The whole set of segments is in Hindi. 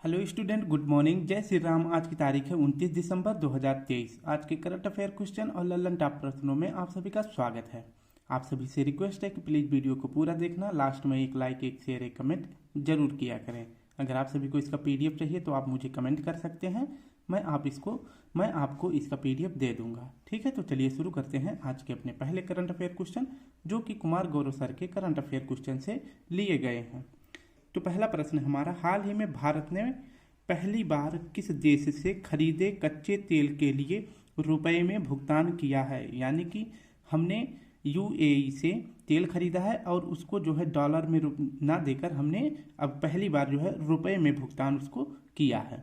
Hello student, good morning. जय श्री राम। आज की तारीख है 29 दिसंबर 2023। आज के करंट अफेयर क्वेश्चन और लल्लन टॉप प्रश्नों में आप सभी का स्वागत है। आप सभी से रिक्वेस्ट है कि प्लीज़ वीडियो को पूरा देखना, लास्ट में एक लाइक, एक शेयर, एक कमेंट जरूर किया करें। अगर आप सभी को इसका पीडीएफ चाहिए तो आप मुझे कमेंट कर सकते हैं, मैं आपको इसका पीडीएफ दे दूंगा। ठीक है, तो चलिए शुरू करते हैं आज के अपने पहले करंट अफेयर क्वेश्चन, जो कि कुमार गौरव सर के करंट अफेयर क्वेश्चन से लिए गए हैं। तो पहला प्रश्न हमारा, हाल ही में भारत ने पहली बार किस देश से खरीदे कच्चे तेल के लिए रुपए में भुगतान किया है? यानी कि हमने यूएई से तेल खरीदा है और उसको जो है डॉलर में ना देकर हमने अब पहली बार जो है रुपए में भुगतान उसको किया है।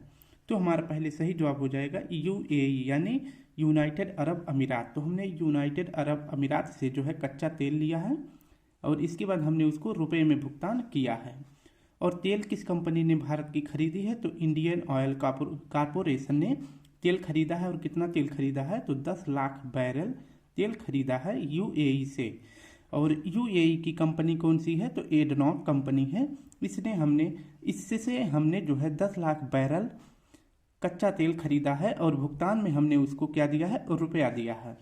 तो हमारा पहले सही जवाब हो जाएगा यूएई, यानी यूनाइटेड अरब अमीरात। तो हमने यूनाइटेड अरब अमीरात से जो है कच्चा तेल लिया है और इसके बाद हमने उसको रुपए में भुगतान किया है। और तेल किस कंपनी ने भारत की खरीदी है? तो इंडियन ऑयल कॉरपोरेशन ने तेल खरीदा है। और कितना तेल खरीदा है? तो 10 लाख बैरल तेल खरीदा है यूएई से। और यूएई की कंपनी कौन सी है? तो एडनॉक कंपनी है। इससे हमने जो है 10 लाख बैरल कच्चा तेल खरीदा है और भुगतान में हमने उसको क्या दिया है? रुपया दिया है।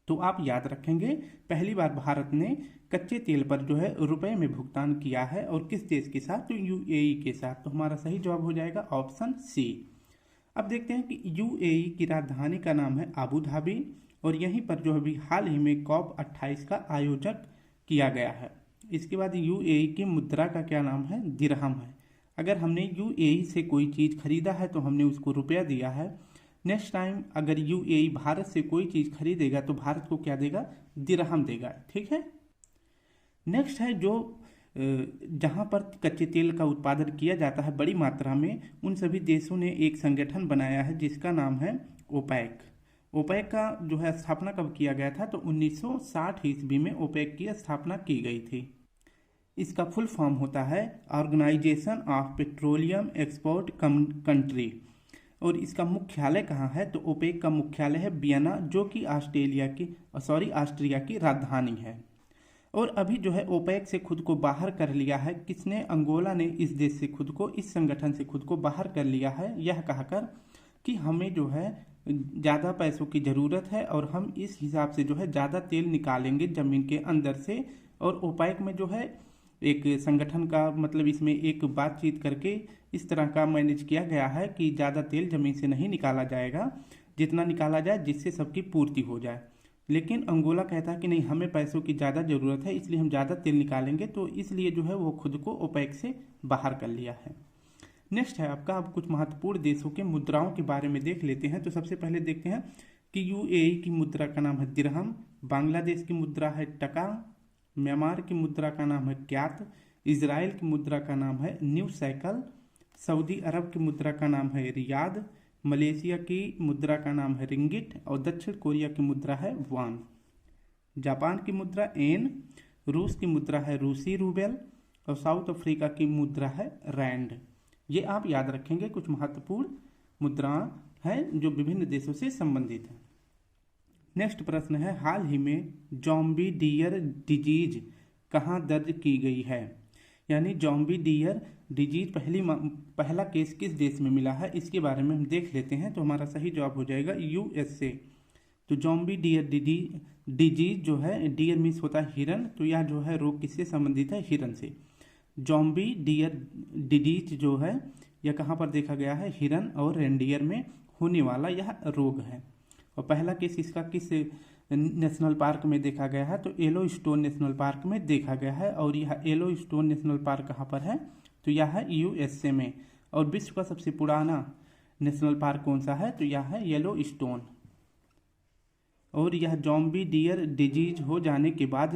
तो आप याद रखेंगे, पहली बार भारत ने कच्चे तेल पर जो है रुपए में भुगतान किया है। और किस देश के साथ? तो यूएई के साथ। तो हमारा सही जवाब हो जाएगा ऑप्शन सी। अब देखते हैं कि यूएई की राजधानी का नाम है अबू धाबी और यहीं पर जो अभी हाल ही में COP 28 का आयोजन किया गया है। इसके बाद यूएई की मुद्रा का क्या नाम है? दिरहम है। अगर हमने यूएई से कोई चीज़ खरीदा है तो हमने उसको रुपया दिया है। नेक्स्ट टाइम अगर यूएई भारत से कोई चीज़ खरीदेगा तो भारत को क्या देगा? दिरहम देगा। ठीक है। नेक्स्ट है जो जहाँ पर कच्चे तेल का उत्पादन किया जाता है बड़ी मात्रा में, उन सभी देशों ने एक संगठन बनाया है जिसका नाम है ओपेक। ओपेक का जो है स्थापना कब किया गया था? तो 1960 ईस्वी में ओपेक की स्थापना की गई थी। इसका फुल फॉर्म होता है organisation of petroleum export country. और इसका मुख्यालय कहाँ है? तो ओपेक का मुख्यालय है वियना, जो कि ऑस्ट्रिया की राजधानी है। और अभी जो है ओपेक से खुद को बाहर कर लिया है किसने? अंगोला ने इस देश से खुद को, इस संगठन से खुद को बाहर कर लिया है, यह कहकर कि हमें जो है ज़्यादा पैसों की ज़रूरत है और हम इस हिसाब से जो है ज़्यादा तेल निकालेंगे ज़मीन के अंदर से। और ओपेक में जो है एक संगठन का मतलब इसमें एक बातचीत करके इस तरह का मैनेज किया गया है कि ज़्यादा तेल ज़मीन से नहीं निकाला जाएगा, जितना निकाला जाए जिससे सबकी पूर्ति हो जाए। लेकिन अंगोला कहता है कि नहीं, हमें पैसों की ज़्यादा ज़रूरत है, इसलिए हम ज़्यादा तेल निकालेंगे। तो इसलिए जो है वो खुद को ओपेक से बाहर कर लिया है। नेक्स्ट है आपका, अब कुछ महत्वपूर्ण देशों के मुद्राओं के बारे में देख लेते हैं। तो सबसे पहले देखते हैं कि यूएई की मुद्रा का नाम है दिरहम, बांग्लादेश की मुद्रा है टका, म्यांमार की मुद्रा का नाम है क्यात, इजराइल की मुद्रा का नाम है न्यू सैकल, सऊदी अरब की मुद्रा का नाम है रियाद, मलेशिया की मुद्रा का नाम है रिंगिट और दक्षिण कोरिया की मुद्रा है वान। जापान की मुद्रा एन, रूस की मुद्रा है रूसी रूबेल और साउथ अफ्रीका की मुद्रा है रैंड। ये आप याद रखेंगे, कुछ महत्वपूर्ण मुद्रा हैं जो विभिन्न देशों से संबंधित हैं। नेक्स्ट प्रश्न है, हाल ही में जॉम्बी डियर डिजीज कहाँ दर्ज की गई है? यानी जॉम्बी डियर डिजीज पहला केस किस देश में मिला है, इसके बारे में हम देख लेते हैं। तो हमारा सही जवाब हो जाएगा यूएसए। तो जॉम्बी डियर डिजीज जो है, डियर मीन्स होता है हिरन, तो यह जो है रोग किससे संबंधित है? हिरन से। जॉम्बी डियर डिजीज जो है यह कहाँ पर देखा गया है? हिरन और रेंडियर में होने वाला यह रोग है। और पहला केस इसका किस नेशनल पार्क में देखा गया है? तो येलो स्टोन नेशनल पार्क में देखा गया है। और यह येलो स्टोन नेशनल पार्क कहाँ पर है? तो यह है यूएसए में। और विश्व का सबसे पुराना नेशनल पार्क कौन सा है? तो यह है येलो स्टोन। और यह जॉम्बी डियर डिजीज हो जाने के बाद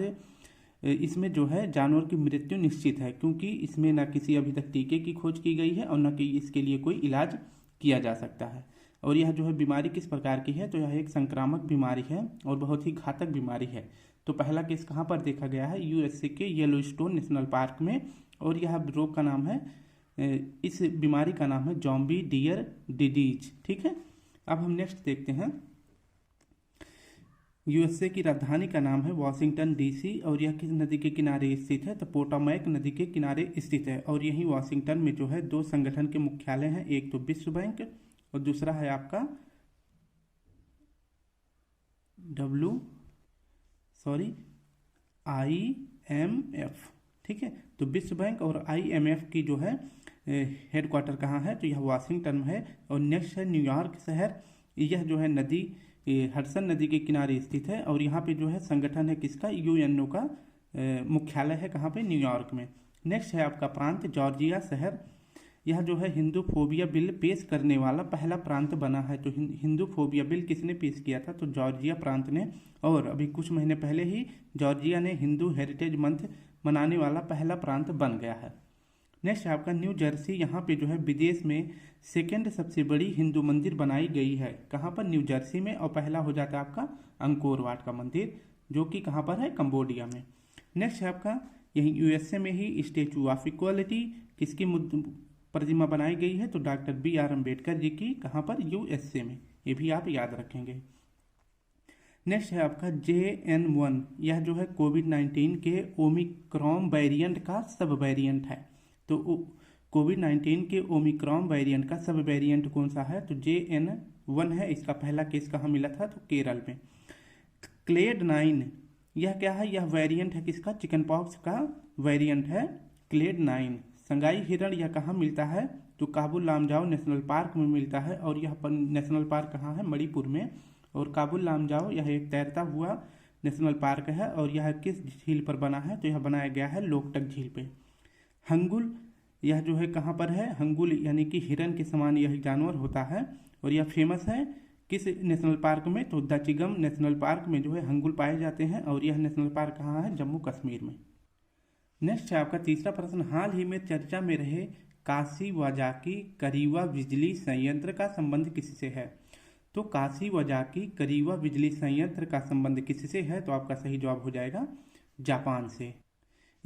इसमें जो है जानवर की मृत्यु निश्चित है, क्योंकि इसमें न किसी अभी तक टीके की खोज की गई है और न कि इसके लिए कोई इलाज किया जा सकता है। और यह जो है बीमारी किस प्रकार की है? तो यह एक संक्रामक बीमारी है और बहुत ही घातक बीमारी है। तो पहला केस कहाँ पर देखा गया है? यूएसए के येलोस्टोन नेशनल पार्क में। और यह रोग का नाम है, इस बीमारी का नाम है जॉम्बी डियर डिजीज। ठीक है। अब हम नेक्स्ट देखते हैं यूएसए की राजधानी का नाम है वॉशिंगटन डीसी और यह किस नदी के किनारे स्थित है? तो पोटोमैक नदी के किनारे स्थित है। और यही वॉशिंगटन में जो है दो संगठन के मुख्यालय हैं, एक तो विश्व बैंक और दूसरा है आपका IMF। ठीक है, तो विश्व बैंक और IMF की जो है हेडक्वार्टर कहाँ है? तो यह वाशिंगटन में है। और नेक्स्ट है न्यूयॉर्क शहर। यह जो है नदी हडसन नदी के किनारे स्थित है और यहाँ पे जो है संगठन है किसका? यूएनओ का मुख्यालय है कहाँ पे? न्यूयॉर्क में। नेक्स्ट है आपका प्रांत जॉर्जिया शहर। यह जो है हिंदू फोबिया बिल पेश करने वाला पहला प्रांत बना है। तो हिंदू फोबिया बिल किसने पेश किया था? तो जॉर्जिया प्रांत ने। और अभी कुछ महीने पहले ही जॉर्जिया ने हिंदू हेरिटेज मंथ मनाने वाला पहला प्रांत बन गया है। नेक्स्ट है आपका न्यू जर्सी। यहाँ पे जो है विदेश में सेकेंड सबसे बड़ी हिंदू मंदिर बनाई गई है। कहाँ पर? न्यू जर्सी में। और पहला हो जाता है आपका अंकोर वाट का मंदिर, जो कि कहाँ पर है? कंबोडिया में। नेक्स्ट है आपका यही यूएसए में ही स्टेचू ऑफ इक्वालिटी किसकी प्रतिमा बनाई गई है? तो डॉक्टर BR अम्बेडकर जी की। कहाँ पर? यूएसए में। ये भी आप याद रखेंगे। नेक्स्ट है आपका JN1। यह जो है कोविड-19 के ओमिक्रॉन वेरिएंट का सब वेरिएंट है। तो कोविड-19 के ओमिक्रॉन वेरिएंट का सब वेरिएंट कौन सा है? तो JN1 है। इसका पहला केस कहाँ मिला था? तो केरल में। क्लेड 9 यह क्या है? यह वेरिएंट है किसका? चिकन पॉक्स का वेरिएंट है क्लेड 9। संगाई हिरण यह कहाँ मिलता है? तो काबुल लामजाओ नेशनल पार्क में मिलता है। और यह नेशनल पार्क कहाँ है? मणिपुर में। और काबुल लामजाओ यह एक तैरता हुआ नेशनल पार्क है। और यह किस झील पर बना है? तो यह बनाया गया है लोकटक झील पे। हंगुल यह जो है कहाँ पर है? हंगुल यानी कि हिरन के समान यह जानवर होता है। और यह फेमस है किस नेशनल पार्क में? तो दचिगम नेशनल पार्क में जो है हंगुल पाए जाते हैं। और यह नेशनल पार्क कहाँ है? जम्मू कश्मीर में। नेक्स्ट है आपका तीसरा प्रश्न, हाल ही में चर्चा में रहे काशीवाजाकी करीवा बिजली संयंत्र का संबंध किससे है? तो काशीवाजाकी करीवा बिजली संयंत्र का संबंध किससे है? तो आपका सही जवाब हो जाएगा जापान से।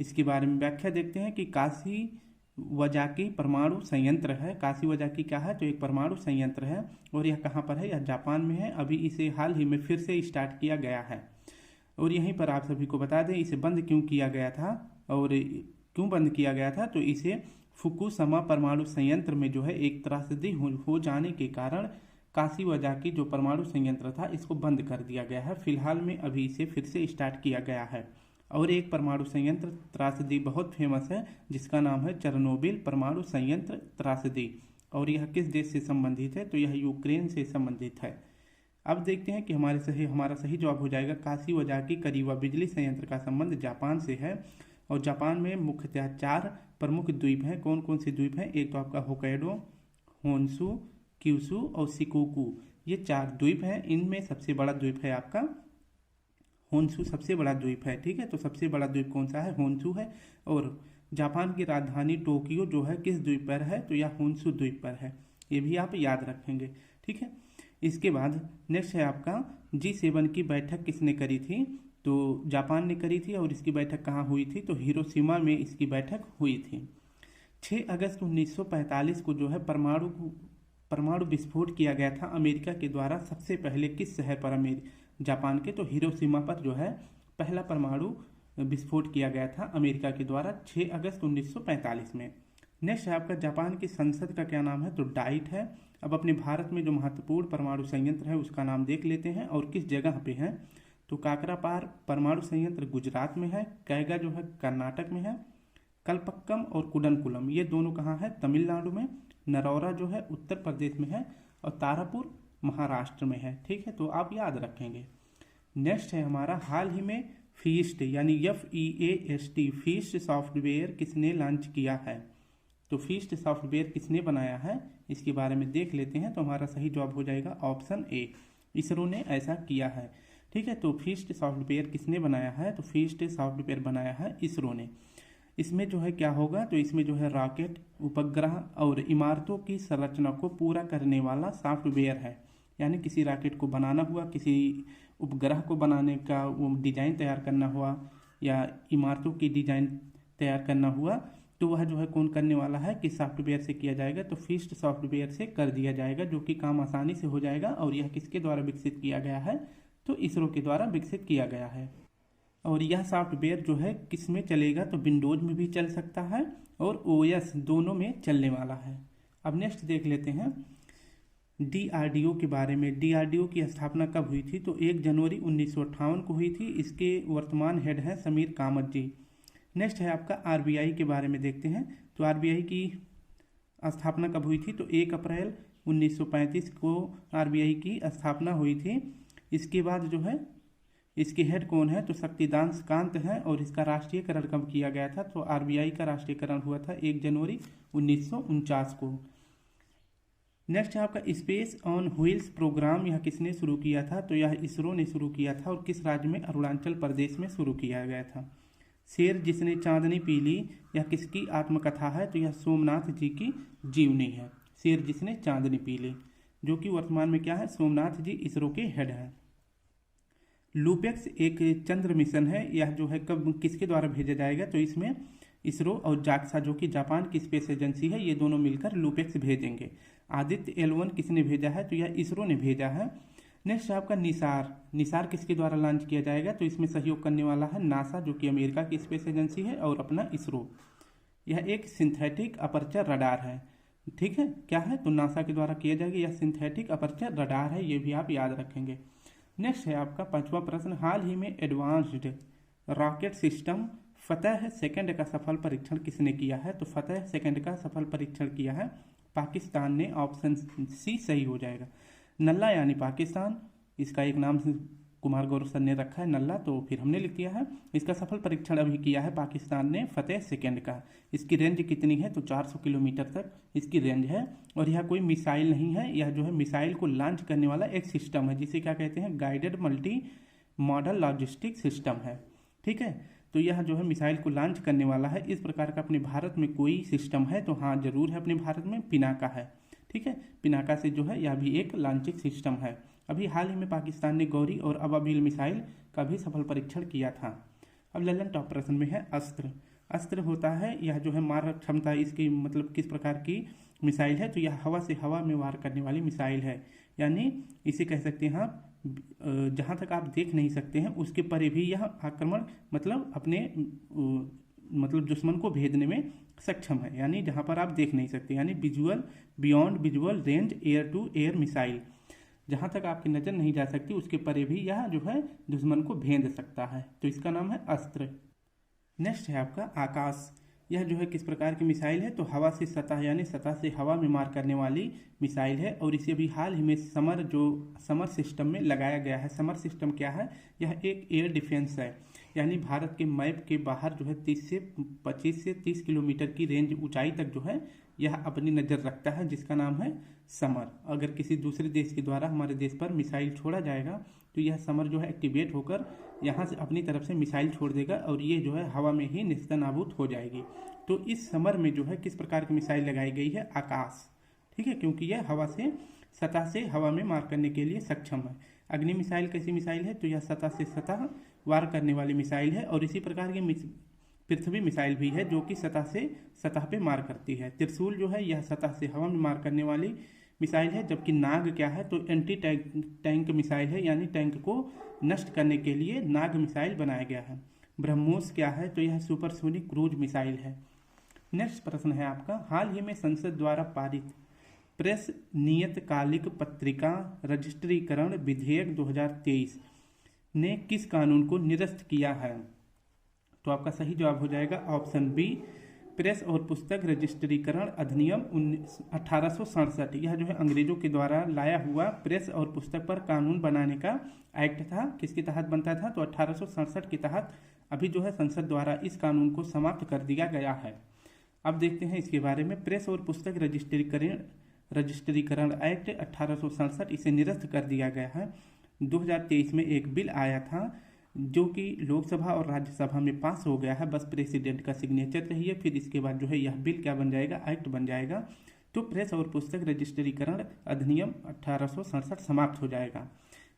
इसके बारे में व्याख्या देखते हैं कि काशीवाजाकी परमाणु संयंत्र है। काशीवाजाकी क्या है? तो एक परमाणु संयंत्र है। और यह कहाँ पर है? यह जापान में है। अभी इसे हाल ही में फिर से स्टार्ट किया गया है। और यहीं पर आप सभी को बता दें इसे बंद क्यों किया गया था और क्यों बंद किया गया था। तो इसे फुकुशिमा परमाणु संयंत्र में जो है एक त्रासदी हो जाने के कारण काशीवाजाकी जो परमाणु संयंत्र था इसको बंद कर दिया गया है। फिलहाल में अभी इसे फिर से स्टार्ट किया गया है। और एक परमाणु संयंत्र त्रासदी बहुत फेमस है जिसका नाम है चेरनोबिल परमाणु संयंत्र त्रासदी। और यह किस देश से संबंधित है? तो यह यूक्रेन से संबंधित है। अब देखते हैं कि हमारा सही जवाब हो जाएगा काशीवाजाकी करीवा बिजली संयंत्र का संबंध जापान से है। और जापान में मुख्यतः 4 प्रमुख द्वीप हैं। कौन कौन से द्वीप हैं? एक तो आपका होक्काइडो, होन्शु, क्यूशु और शिकोकू। ये 4 द्वीप हैं। इनमें सबसे बड़ा द्वीप है आपका होन्शु, सबसे बड़ा द्वीप है। ठीक है, तो सबसे बड़ा द्वीप कौन सा है? होन्शु है। और जापान की राजधानी टोक्यो जो है किस द्वीप पर है? तो यह होन्शु द्वीप पर है। ये भी आप याद रखेंगे। ठीक है, इसके बाद नेक्स्ट है आपका G7 की बैठक किसने करी थी? तो जापान ने करी थी। और इसकी बैठक कहाँ हुई थी? तो हिरोशिमा में इसकी बैठक हुई थी। 6 अगस्त 1945 को जो है परमाणु विस्फोट किया गया था अमेरिका के द्वारा। सबसे पहले किस शहर पर? जापान के। तो हिरोशिमा पर जो है पहला परमाणु विस्फोट किया गया था अमेरिका के द्वारा 6 अगस्त 1945 में। नेक्स्ट है आपका जापान की संसद का क्या नाम है? तो डाइट है। अब अपने भारत में जो महत्वपूर्ण परमाणु संयंत्र है उसका नाम देख लेते हैं और किस जगह पे है। तो काकरापार परमाणु संयंत्र गुजरात में है। कैगा जो है कर्नाटक में है। कलपक्कम और कुडनकुलम ये दोनों कहाँ है? तमिलनाडु में। नरौरा जो है उत्तर प्रदेश में है। और तारापुर महाराष्ट्र में है। ठीक है, तो आप याद रखेंगे। नेक्स्ट है हमारा हाल ही में फीस्ट यानी FEAST फीस्ट सॉफ्टवेयर किसने लॉन्च किया है? तो फीस्ट सॉफ्टवेयर किसने बनाया है इसके बारे में देख लेते हैं। तो हमारा सही जवाब हो जाएगा ऑप्शन ए, इसरो ने ऐसा किया है। ठीक है, तो फीस्ट सॉफ्टवेयर किसने बनाया है? तो फीस्ट सॉफ्टवेयर बनाया है इसरो ने। इसमें जो है क्या होगा? तो इसमें जो है रॉकेट, उपग्रह और इमारतों की संरचना को पूरा करने वाला सॉफ्टवेयर है। यानी किसी रॉकेट को बनाना हुआ, किसी उपग्रह को बनाने का वो डिजाइन तैयार करना हुआ या इमारतों की डिजाइन तैयार करना हुआ, तो वह जो है कौन करने वाला है? कि सॉफ्टवेयर से किया जाएगा। तो फीस्ट सॉफ्टवेयर से कर दिया जाएगा जो कि काम आसानी से हो जाएगा। और यह किसके द्वारा विकसित किया गया है? तो इसरो के द्वारा विकसित किया गया है। और यह सॉफ्टवेयर जो है किस में चलेगा, तो विंडोज में भी चल सकता है और ओएस दोनों में चलने वाला है। अब नेक्स्ट देख लेते हैं डीआरडीओ के बारे में। डीआरडीओ की स्थापना कब हुई थी, तो 1 जनवरी 1958 को हुई थी। इसके वर्तमान हेड हैं समीर कामत जी। नेक्स्ट है आपका आरबीआई के बारे में देखते हैं। तो आरबीआई की स्थापना कब हुई थी, तो 1 अप्रैल 1935 को आरबीआई की स्थापना हुई थी। इसके बाद जो है इसके हेड कौन है, तो शक्तिकांत कांत है। और इसका राष्ट्रीयकरण कब किया गया था, तो आरबीआई का राष्ट्रीयकरण हुआ था 1 जनवरी 1949 को। नेक्स्ट है आपका स्पेस ऑन व्हील्स प्रोग्राम। यह किसने शुरू किया था, तो यह इसरो ने शुरू किया था। और किस राज्य में, अरुणाचल प्रदेश में शुरू किया गया था। शेर जिसने चांदनी पी ली, यह किसकी आत्मकथा है, तो यह सोमनाथ जी की जीवनी है। शेर जिसने चांदनी पी ली, जो कि वर्तमान में क्या है, सोमनाथ जी इसरो के हेड हैं। लूपेक्स एक चंद्र मिशन है। यह जो है कब किसके द्वारा भेजा जाएगा, तो इसमें इसरो और जाक्सा जो कि जापान की स्पेस एजेंसी है, ये दोनों मिलकर लूपेक्स भेजेंगे। आदित्य L1 किसने भेजा है, तो यह इसरो ने भेजा है। नेक्स्ट है आपका निसार। निसार किसके द्वारा लॉन्च किया जाएगा, तो इसमें सहयोग करने वाला है नासा जो कि अमेरिका की स्पेस एजेंसी है, और अपना इसरो। यह एक सिंथेटिक अपर्चर रडार है। ठीक है, क्या है, तो नासा के द्वारा किया जाएगा। यह सिंथेटिक अपर्चर रडार है, ये भी आप याद रखेंगे। नेक्स्ट है आपका 5वां प्रश्न। हाल ही में एडवांस्ड रॉकेट सिस्टम फतेह सेकंड का सफल परीक्षण किसने किया है, तो फतेह सेकंड का सफल परीक्षण किया है पाकिस्तान ने। ऑप्शन सी सही हो जाएगा। नल्ला यानी पाकिस्तान, इसका एक नाम कुमार गौरव सर ने रखा है नल्ला, तो फिर हमने लिख दिया है। इसका सफल परीक्षण अभी किया है पाकिस्तान ने फतेह सेकंड का। इसकी रेंज कितनी है, तो 400 किलोमीटर तक इसकी रेंज है। और यह कोई मिसाइल नहीं है, यह जो है मिसाइल को लॉन्च करने वाला एक सिस्टम है, जिसे क्या कहते हैं, guided multi modal logistic system है। ठीक है, तो यह जो है मिसाइल को लॉन्च करने वाला है। इस प्रकार का अपने भारत में कोई सिस्टम है, तो हाँ जरूर है, अपने भारत में पिनाका है। ठीक है, पिनाका से जो है यह भी एक लॉन्चिंग सिस्टम है। अभी हाल ही में पाकिस्तान ने गौरी और अबाबिल मिसाइल का भी सफल परीक्षण किया था। अब ललन टॉप प्रश्न में है अस्त्र। अस्त्र होता है, यह जो है मार क्षमता, इसकी मतलब किस प्रकार की मिसाइल है, तो यह हवा से हवा में वार करने वाली मिसाइल है। यानी इसे कह सकते हैं आप, जहाँ तक आप देख नहीं सकते हैं उसके परे भी यह आक्रमण मतलब अपने मतलब दुश्मन को भेदने में सक्षम है। यानी जहाँ पर आप देख नहीं सकते, यानी visual beyond visual range air to air missile, जहाँ तक आपकी नज़र नहीं जा सकती उसके परे भी यह जो है दुश्मन को भेद सकता है, तो इसका नाम है अस्त्र। नेक्स्ट है आपका आकाश। यह जो है किस प्रकार की मिसाइल है, तो हवा से सतह यानी सतह से हवा में मार करने वाली मिसाइल है। और इसे अभी हाल ही में समर सिस्टम में लगाया गया है। समर सिस्टम क्या है, यह एक एयर डिफेंस है। यानी भारत के मैप के बाहर जो है 25 से 30 किलोमीटर की रेंज ऊंचाई तक जो है यह अपनी नज़र रखता है, जिसका नाम है समर। अगर किसी दूसरे देश के द्वारा हमारे देश पर मिसाइल छोड़ा जाएगा, तो यह समर जो है एक्टिवेट होकर यहाँ से अपनी तरफ से मिसाइल छोड़ देगा, और ये जो है हवा में ही नेस्तनाबूद हो जाएगी। तो इस समर में जो है किस प्रकार की मिसाइल लगाई गई है, आकाश। ठीक है, क्योंकि यह हवा से सतह से हवा में मार करने के लिए सक्षम है। अग्नि मिसाइल कैसी मिसाइल है, तो यह सतह से सतह वार करने वाली मिसाइल है। और इसी प्रकार की पृथ्वी मिसाइल भी है, जो कि सतह से सतह पे मार करती है। त्रिशूल जो है यह सतह से हवा में मार करने वाली मिसाइल है। जबकि नाग क्या है, तो एंटी टैंक मिसाइल है, यानी टैंक को नष्ट करने के लिए नाग मिसाइल बनाया गया है। ब्रह्मोस क्या है, तो यह सुपरसोनिक क्रूज मिसाइल है। नेक्स्ट प्रश्न है आपका, हाल ही में संसद द्वारा पारित प्रेस नियतकालिक पत्रिका रजिस्ट्रीकरण विधेयक 2023 ने किस कानून को निरस्त किया है, तो आपका सही जवाब हो जाएगा ऑप्शन बी, प्रेस और पुस्तक रजिस्ट्रीकरण अधिनियम 1867। यह जो है अंग्रेजों के द्वारा लाया हुआ प्रेस और पुस्तक पर कानून बनाने का एक्ट था। किसके तहत बनता था, तो 1867 के तहत अभी जो है संसद द्वारा इस कानून को समाप्त कर दिया गया है। अब देखते हैं इसके बारे में। प्रेस और पुस्तक रजिस्ट्रीकरण एक्ट 1867 इसे निरस्त कर दिया गया है। 2023 में एक बिल आया था, जो कि लोकसभा और राज्यसभा में पास हो गया है। बस प्रेसिडेंट का सिग्नेचर चाहिए, फिर इसके बाद जो है यह बिल क्या बन जाएगा, एक्ट बन जाएगा। तो प्रेस और पुस्तक रजिस्ट्रीकरण अधिनियम 1867 समाप्त हो जाएगा।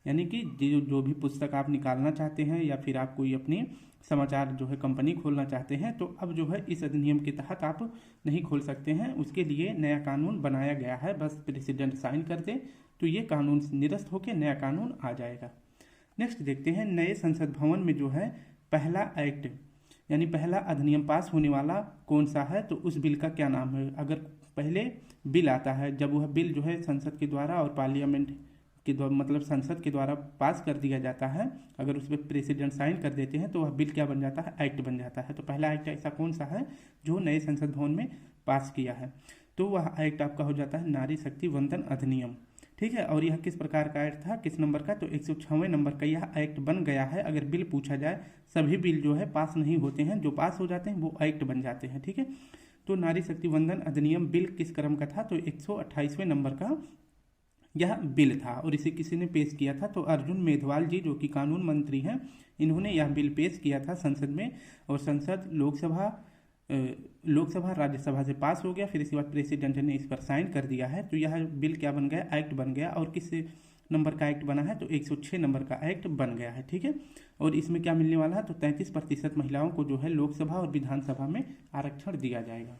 यानी कि जो भी पुस्तक आप निकालना चाहते हैं, या फिर आप कोई अपनी समाचार जो है कंपनी खोलना चाहते हैं, तो अब जो है इस अधिनियम के तहत आप नहीं खोल सकते हैं। उसके लिए नया कानून बनाया गया है। बस प्रेसिडेंट साइन कर दे तो ये कानून निरस्त होकर नया कानून आ जाएगा। नेक्स्ट देखते हैं नए संसद भवन में जो है पहला एक्ट यानी पहला अधिनियम पास होने वाला कौन सा है, तो उस बिल का क्या नाम है। अगर पहले बिल आता है, जब वह बिल जो है संसद के द्वारा और पार्लियामेंट के द्वारा मतलब संसद के द्वारा पास कर दिया जाता है, अगर उस पर प्रेसिडेंट साइन कर देते हैं तो वह बिल क्या बन जाता है, एक्ट बन जाता है। तो पहला एक्ट ऐसा कौन सा है जो नए संसद भवन में पास किया है, तो वह एक्ट आपका हो जाता है नारी शक्ति वंदन अधिनियम। ठीक है, और यह किस प्रकार का एक्ट था, किस नंबर का, तो 106वें नंबर का यह एक्ट बन गया है। अगर बिल पूछा जाए, सभी बिल जो है पास नहीं होते हैं, जो पास हो जाते हैं वो एक्ट बन जाते हैं। ठीक है, तो नारी शक्ति वंदन अधिनियम बिल किस क्रम का था, तो 128वें नंबर का यह बिल था। और इसे किसी ने पेश किया था, तो अर्जुन मेघवाल जी जो कि कानून मंत्री हैं, इन्होंने यह बिल पेश किया था संसद में, और संसद लोकसभा राज्यसभा से पास हो गया। फिर इसके बाद प्रेसिडेंट ने इस पर साइन कर दिया है, तो यह बिल क्या बन गया, एक्ट बन गया। और किस नंबर का एक्ट बना है, तो 106 नंबर का एक्ट बन गया है। ठीक है, और इसमें क्या मिलने वाला है, तो 33% महिलाओं को जो है लोकसभा और विधानसभा में आरक्षण दिया जाएगा।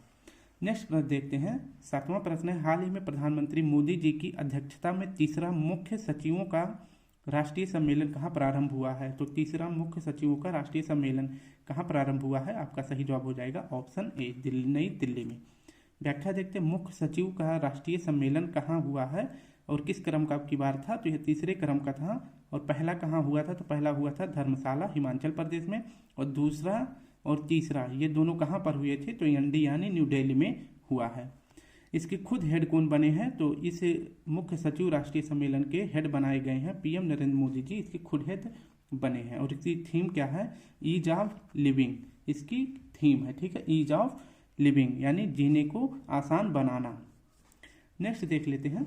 नेक्स्ट प्रश्न देखते हैं, 7वां प्रश्न है, हाल ही में प्रधानमंत्री मोदी जी की अध्यक्षता में तीसरा मुख्य सचिवों का राष्ट्रीय सम्मेलन कहाँ प्रारंभ हुआ है। तो तीसरा मुख्य सचिवों का राष्ट्रीय सम्मेलन कहाँ प्रारंभ हुआ है, आपका सही जवाब हो जाएगा ऑप्शन ए, नई दिल्ली में। व्याख्या देखते हैं, मुख्य सचिव का राष्ट्रीय सम्मेलन कहाँ हुआ है और किस क्रम का की बार था, तो यह तीसरे क्रम का था। और पहला कहाँ हुआ था, तो पहला हुआ था धर्मशाला हिमाचल प्रदेश में, और दूसरा और तीसरा ये दोनों कहाँ पर हुए थे, तो एनडी यानी न्यू दिल्ली में हुआ है। इसके खुद हेड कौन बने हैं, तो इस मुख्य सचिव राष्ट्रीय सम्मेलन के हेड बनाए गए हैं पीएम नरेंद्र मोदी जी, इसके खुद हेड बने हैं। और इसकी थीम क्या है, ईज ऑफ लिविंग, इसकी थीम है। ठीक है, ईज ऑफ लिविंग यानी जीने को आसान बनाना। नेक्स्ट देख लेते हैं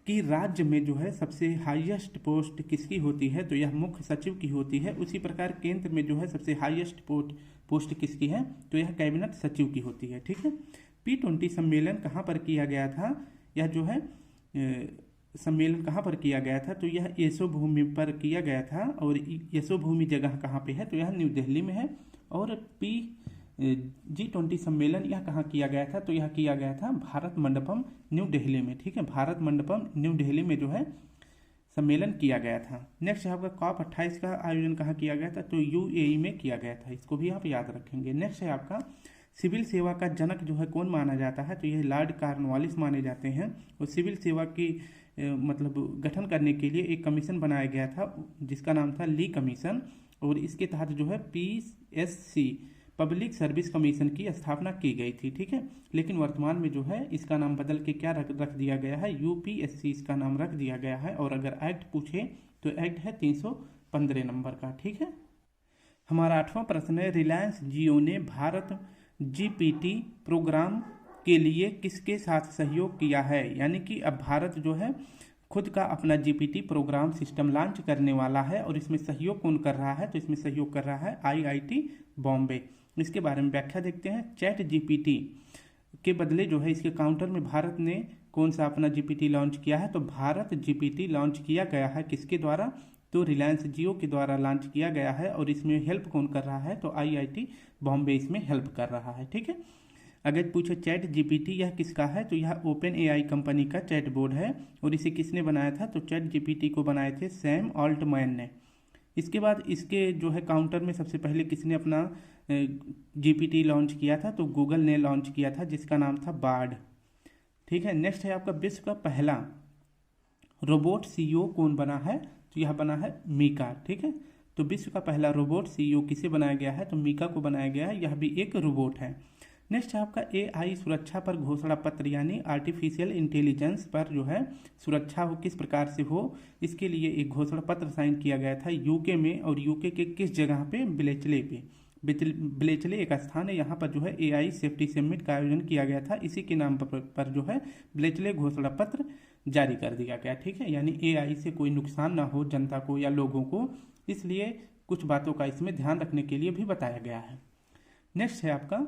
कि राज्य में जो है सबसे हाईएस्ट पोस्ट किसकी होती है, तो यह मुख्य सचिव की होती है। उसी प्रकार केंद्र में जो है सबसे हाईएस्ट पोस्ट किसकी है, तो यह कैबिनेट सचिव की होती है। ठीक है, P20 सम्मेलन कहाँ पर किया गया था, यह जो है सम्मेलन कहाँ पर किया गया था, तो यह यशोभूमि पर किया गया था। और यशोभूमि जगह कहाँ पे है, तो यह न्यू दिल्ली में है। और G20 सम्मेलन यह कहाँ किया गया था, तो यह किया गया था भारत मंडपम न्यू दिल्ली में। ठीक है, भारत मंडपम न्यू दिल्ली में जो है सम्मेलन किया गया था। नेक्स्ट है आपका COP 28 का आयोजन कहाँ किया गया था, तो UAE में किया गया था, इसको भी आप याद रखेंगे। नेक्स्ट है आपका सिविल सेवा का जनक जो है कौन माना जाता है, तो यह लॉर्ड कॉर्नवालिस माने जाते हैं। और सिविल सेवा की मतलब गठन करने के लिए एक कमीशन बनाया गया था जिसका नाम था ली कमीशन, और इसके तहत जो है PSC पब्लिक सर्विस कमीशन की स्थापना की गई थी। ठीक है, लेकिन वर्तमान में जो है इसका नाम बदल के क्या रख दिया गया है, UPSC इसका नाम रख दिया गया है। और अगर एक्ट पूछे तो एक्ट है 315 नंबर का। ठीक है, हमारा 8वां प्रश्न है, रिलायंस जियो ने भारत GPT प्रोग्राम के लिए किसके साथ सहयोग किया है, यानी कि अब भारत जो है खुद का अपना GPT प्रोग्राम सिस्टम लॉन्च करने वाला है। और इसमें सहयोग कौन कर रहा है, तो इसमें सहयोग कर रहा है IIT बॉम्बे। इसके बारे में व्याख्या देखते हैं, चैट GPT के बदले जो है इसके काउंटर में भारत ने कौन सा अपना GPT लॉन्च किया है, तो भारत GPT लॉन्च किया गया है किसके द्वारा, तो रिलायंस जियो के द्वारा लॉन्च किया गया है। और इसमें हेल्प कौन कर रहा है, तो IIT बॉम्बे इसमें हेल्प कर रहा है। ठीक है, अगर पूछे चैट GPT यह किसका है, तो यह OpenAI कंपनी का चैट बोर्ड है। और इसे किसने बनाया था, तो चैट GPT को बनाए थे सैम ऑल्टमैन ने। इसके बाद इसके जो है काउंटर में सबसे पहले किसने अपना GPT लॉन्च किया था, तो गूगल ने लॉन्च किया था जिसका नाम था बार्ड। ठीक है, नेक्स्ट है आपका विश्व का पहला रोबोट CEO कौन बना है, तो यह बना है मीका। ठीक है, तो विश्व का पहला रोबोट CEO किसे बनाया गया है, तो मीका को बनाया गया है, यह भी एक रोबोट है। नेक्स्ट है आपका AI सुरक्षा पर घोषणा पत्र, यानी आर्टिफिशियल इंटेलिजेंस पर जो है सुरक्षा हो किस प्रकार से हो, इसके लिए एक घोषणा पत्र साइन किया गया था UK में। और UK के किस जगह पे, ब्लेचले पे। ब्लेचले एक स्थान है, यहाँ पर जो है AI सेफ्टी समिट का आयोजन किया गया था। इसी के नाम पर जो है ब्लेचले घोषणा पत्र जारी कर दिया गया। ठीक है, यानी AI से कोई नुकसान ना हो जनता को या लोगों को, इसलिए कुछ बातों का इसमें ध्यान रखने के लिए भी बताया गया है। नेक्स्ट है आपका,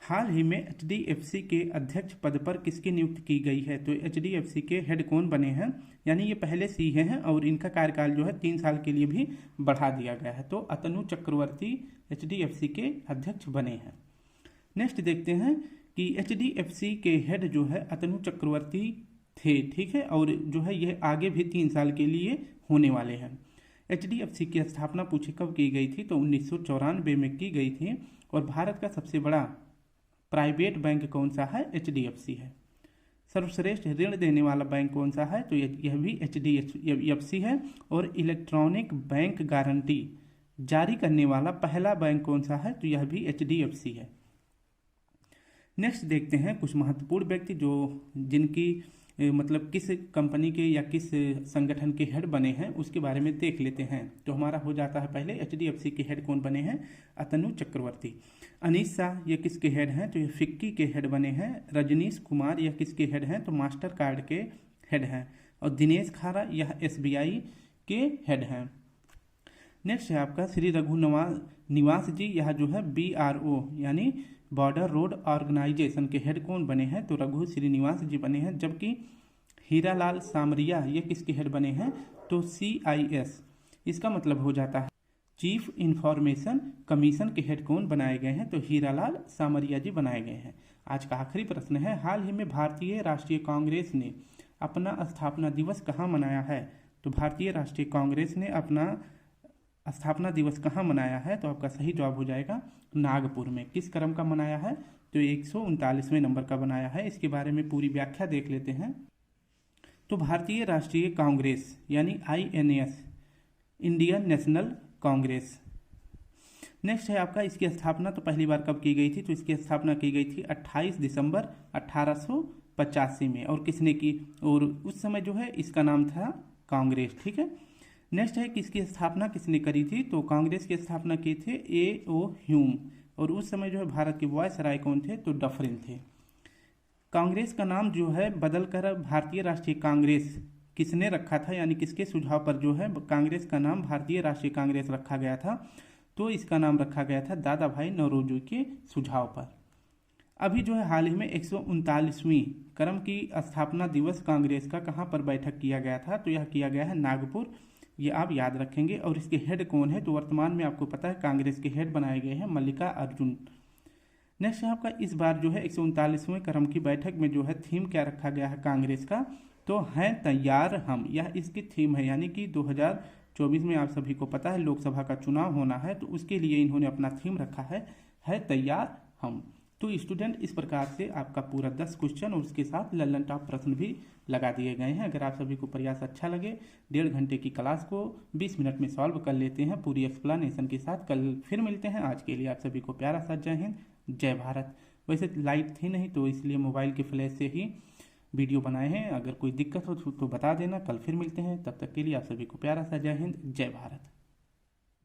हाल ही में HDFC के अध्यक्ष पद पर किसकी नियुक्ति की गई है, तो HDFC के हेड कौन बने हैं, यानी ये पहले CA हैं और इनका कार्यकाल जो है 3 साल के लिए भी बढ़ा दिया गया है। तो अतनु चक्रवर्ती HDFC के अध्यक्ष बने हैं। नेक्स्ट देखते हैं कि HDFC के हेड जो है अतनु चक्रवर्ती थे, ठीक है। और जो है यह आगे भी 3 साल के लिए होने वाले हैं। HDFC की स्थापना पूछे कब की गई थी, तो 1994 में की गई थी। और भारत का सबसे बड़ा प्राइवेट बैंक कौन सा है, HDFC है। सर्वश्रेष्ठ ऋण देने वाला बैंक कौन सा है, तो यह भी HDFC है। और इलेक्ट्रॉनिक बैंक गारंटी जारी करने वाला पहला बैंक कौन सा है, तो यह भी HDFC है। नेक्स्ट देखते हैं कुछ महत्वपूर्ण व्यक्ति जो जिनकी मतलब किस कंपनी के या किस संगठन के हेड बने हैं उसके बारे में देख लेते हैं। तो हमारा हो जाता है पहले HDFC के हेड कौन बने हैं, अतनु चक्रवर्ती। अनीश शाह ये किसके हेड हैं, तो ये फिक्की के हेड बने हैं। रजनीश कुमार यह किसके हेड हैं, तो मास्टर कार्ड के हेड हैं। और दिनेश खारा यह SBI के हेड हैं। नेक्स्ट है आपका श्री रघु निवास जी, यह जो है BRO यानी बॉर्डर रोड ऑर्गेनाइजेशन के हेड कौन बने हैं, तो रघु श्रीनिवास जी बने हैं। जबकि हीरालाल सामरिया ये किसके हेड बने हैं, तो CIS, इसका मतलब हो जाता है चीफ इंफॉर्मेशन कमीशन के हेड कौन बनाए गए हैं, तो हीरालाल सामरिया जी बनाए गए हैं। आज का आखिरी प्रश्न है, हाल ही में भारतीय राष्ट्रीय कांग्रेस ने अपना स्थापना दिवस कहाँ मनाया है, तो भारतीय राष्ट्रीय कांग्रेस ने अपना स्थापना दिवस कहाँ मनाया है, तो आपका सही जवाब हो जाएगा नागपुर में। किस क्रम का मनाया है, तो 139वें नंबर का बनाया है। इसके बारे में पूरी व्याख्या देख लेते हैं। तो भारतीय राष्ट्रीय कांग्रेस यानी INS, Indian national Congress. Next है आपका इसकी स्थापना तो पहली बार कब की गई थी, तो इसकी स्थापना की गई थी 28 दिसंबर 1885 में। और किसने की, और उस समय जो है इसका नाम था कांग्रेस, ठीक है। नेक्स्ट है कि इसकी स्थापना किसने करी थी, तो कांग्रेस की स्थापना की थे A.O. ह्यूम। और उस समय जो है भारत के वायसराय कौन थे, तो डफरिन थे। कांग्रेस का नाम जो है बदलकर भारतीय राष्ट्रीय कांग्रेस किसने रखा था, यानी किसके सुझाव पर जो है कांग्रेस का नाम भारतीय राष्ट्रीय कांग्रेस रखा गया था, तो इसका नाम रखा गया था दादा भाई नौरोजी के सुझाव पर। अभी जो है हाल ही में 139वीं क्रम की स्थापना दिवस कांग्रेस का कहाँ पर बैठक किया गया था, तो यह किया गया है नागपुर, ये आप याद रखेंगे। और इसके हेड कौन है, तो वर्तमान में आपको पता है कांग्रेस के हेड बनाए गए हैं मल्लिका अर्जुन। नेक्स्ट है आपका इस बार जो है 139वें क्रम की बैठक में जो है थीम क्या रखा गया है कांग्रेस का, तो है तैयार हम, यह इसकी थीम है। यानी कि 2024 में आप सभी को पता है लोकसभा का चुनाव होना है, तो उसके लिए इन्होंने अपना थीम रखा है तैयार हम। तो स्टूडेंट इस प्रकार से आपका पूरा 10 क्वेश्चन और उसके साथ लल्लन टॉप प्रश्न भी लगा दिए गए हैं। अगर आप सभी को प्रयास अच्छा लगे, 1.5 घंटे की क्लास को 20 मिनट में सॉल्व कर लेते हैं पूरी एक्सप्लेनेशन के साथ। कल फिर मिलते हैं, आज के लिए आप सभी को प्यारा सा जय हिंद जय भारत। वैसे लाइट थी नहीं तो इसलिए मोबाइल के फ्लैश से ही वीडियो बनाए हैं, अगर कोई दिक्कत हो तो बता देना। कल फिर मिलते हैं, तब तक के लिए आप सभी को प्यारा सा जय हिंद जय भारत।